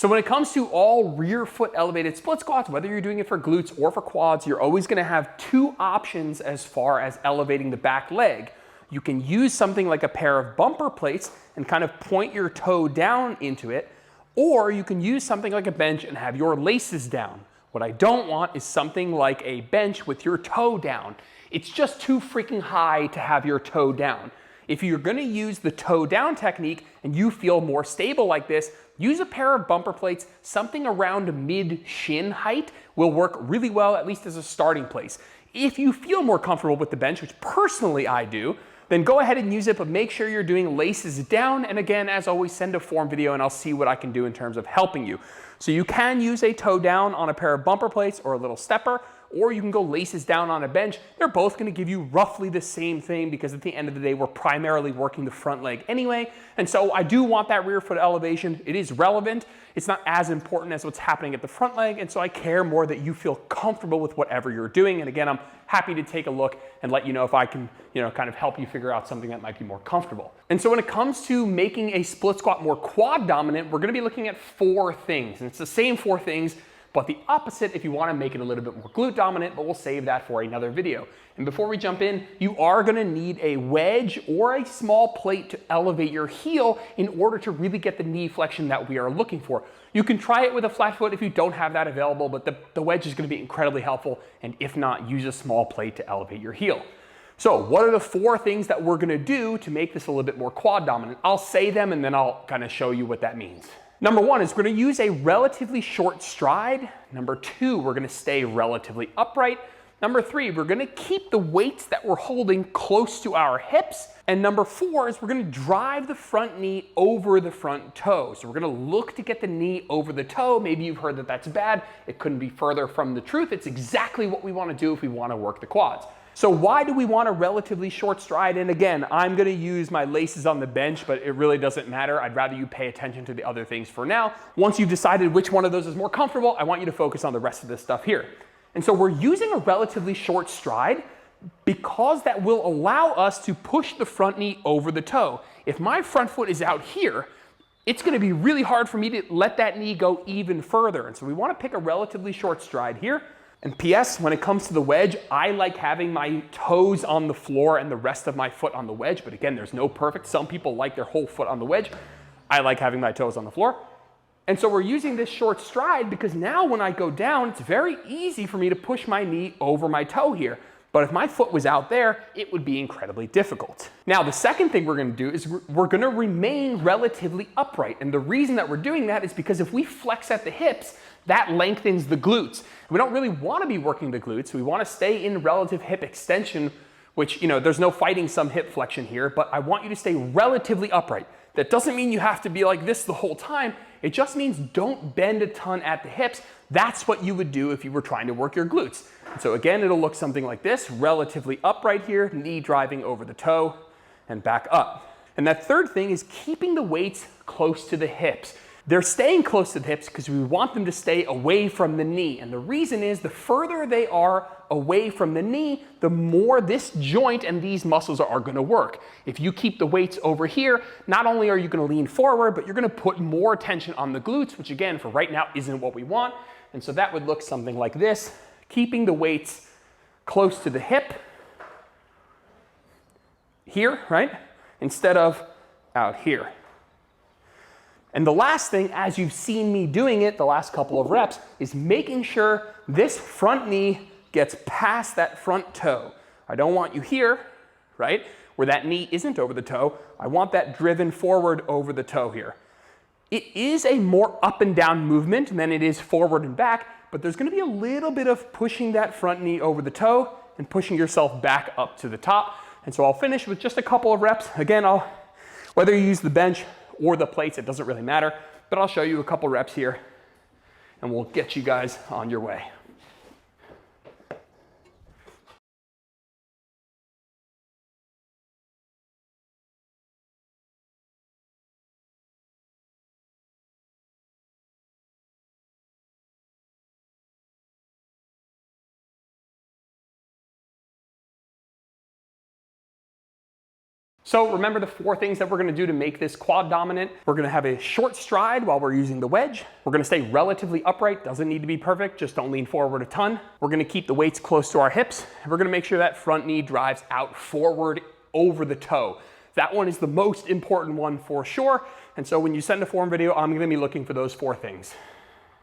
So when it comes to all rear foot elevated split squats, whether you're doing it for glutes or for quads, you're always gonna have two options as far as elevating the back leg. You can use something like a pair of bumper plates and kind of point your toe down into it, or you can use something like a bench and have your laces down. What I don't want is something like a bench with your toe down. It's just too freaking high to have your toe down. If you're gonna use the toe down technique and you feel more stable like this, use a pair of bumper plates. Something around mid shin height will work really well, at least as a starting place. If you feel more comfortable with the bench, which personally I do, then go ahead and use it, but make sure you're doing laces down. And again, as always, send a form video and I'll see what I can do in terms of helping you. So you can use a toe down on a pair of bumper plates or a little stepper, or you can go laces down on a bench. They're both gonna give you roughly the same thing because at the end of the day, we're primarily working the front leg anyway. And so I do want that rear foot elevation. It is relevant. It's not as important as what's happening at the front leg. And so I care more that you feel comfortable with whatever you're doing. And again, I'm happy to take a look and let you know if I can, kind of help you figure out something that might be more comfortable. And so when it comes to making a split squat more quad dominant, we're gonna be looking at 4 things. And it's the same 4 things, but the opposite if you want to make it a little bit more glute dominant, but we'll save that for another video. And before we jump in, you are going to need a wedge or a small plate to elevate your heel in order to really get the knee flexion that we are looking for. You can try it with a flat foot if you don't have that available, but the wedge is going to be incredibly helpful. And if not, use a small plate to elevate your heel. So what are the 4 things that we're going to do to make this a little bit more quad dominant? I'll say them and then I'll kind of show you what that means. Number 1 is we're going to use a relatively short stride. Number 2, we're going to stay relatively upright. Number 3, we're going to keep the weights that we're holding close to our hips. And number 4 is we're going to drive the front knee over the front toe. So we're going to look to get the knee over the toe. Maybe you've heard that that's bad. It couldn't be further from the truth. It's exactly what we want to do if we want to work the quads. So why do we want a relatively short stride? And again, I'm going to use my laces on the bench, but it really doesn't matter. I'd rather you pay attention to the other things for now. Once you've decided which one of those is more comfortable, I want you to focus on the rest of this stuff here. And so we're using a relatively short stride because that will allow us to push the front knee over the toe. If my front foot is out here, it's going to be really hard for me to let that knee go even further. And so we want to pick a relatively short stride here. And PS, when it comes to the wedge, I like having my toes on the floor and the rest of my foot on the wedge. But again, there's no perfect. Some people like their whole foot on the wedge. I like having my toes on the floor. And so we're using this short stride because now when I go down, it's very easy for me to push my knee over my toe here. But if my foot was out there, it would be incredibly difficult. Now, the second thing we're going to do is we're going to remain relatively upright. And the reason that we're doing that is because if we flex at the hips, that lengthens the glutes. We don't really want to be working the glutes. We want to stay in relative hip extension, which, there's no fighting some hip flexion here, but I want you to stay relatively upright. That doesn't mean you have to be like this the whole time. It just means don't bend a ton at the hips. That's what you would do if you were trying to work your glutes. So again, it'll look something like this, relatively upright here, knee driving over the toe and back up. And that third thing is keeping the weights close to the hips. They're staying close to the hips because we want them to stay away from the knee. And the reason is the further they are away from the knee, the more this joint and these muscles are going to work. If you keep the weights over here, not only are you going to lean forward, but you're going to put more tension on the glutes, which again, for right now, isn't what we want. And so that would look something like this, keeping the weights close to the hip here, right? Instead of out here. And the last thing, as you've seen me doing it the last couple of reps, is making sure this front knee gets past that front toe. I don't want you here, right, where that knee isn't over the toe. I want that driven forward over the toe here. It is a more up and down movement than it is forward and back, but there's going to be a little bit of pushing that front knee over the toe and pushing yourself back up to the top. And so I'll finish with just a couple of reps. Again, whether you use the bench or the plates, it doesn't really matter, but I'll show you a couple reps here and we'll get you guys on your way. So remember the 4 things that we're gonna do to make this quad dominant. We're gonna have a short stride while we're using the wedge. We're gonna stay relatively upright, doesn't need to be perfect, just don't lean forward a ton. We're gonna keep the weights close to our hips. And we're gonna make sure that front knee drives out forward over the toe. That one is the most important one for sure. And so when you send a form video, I'm gonna be looking for those 4 things.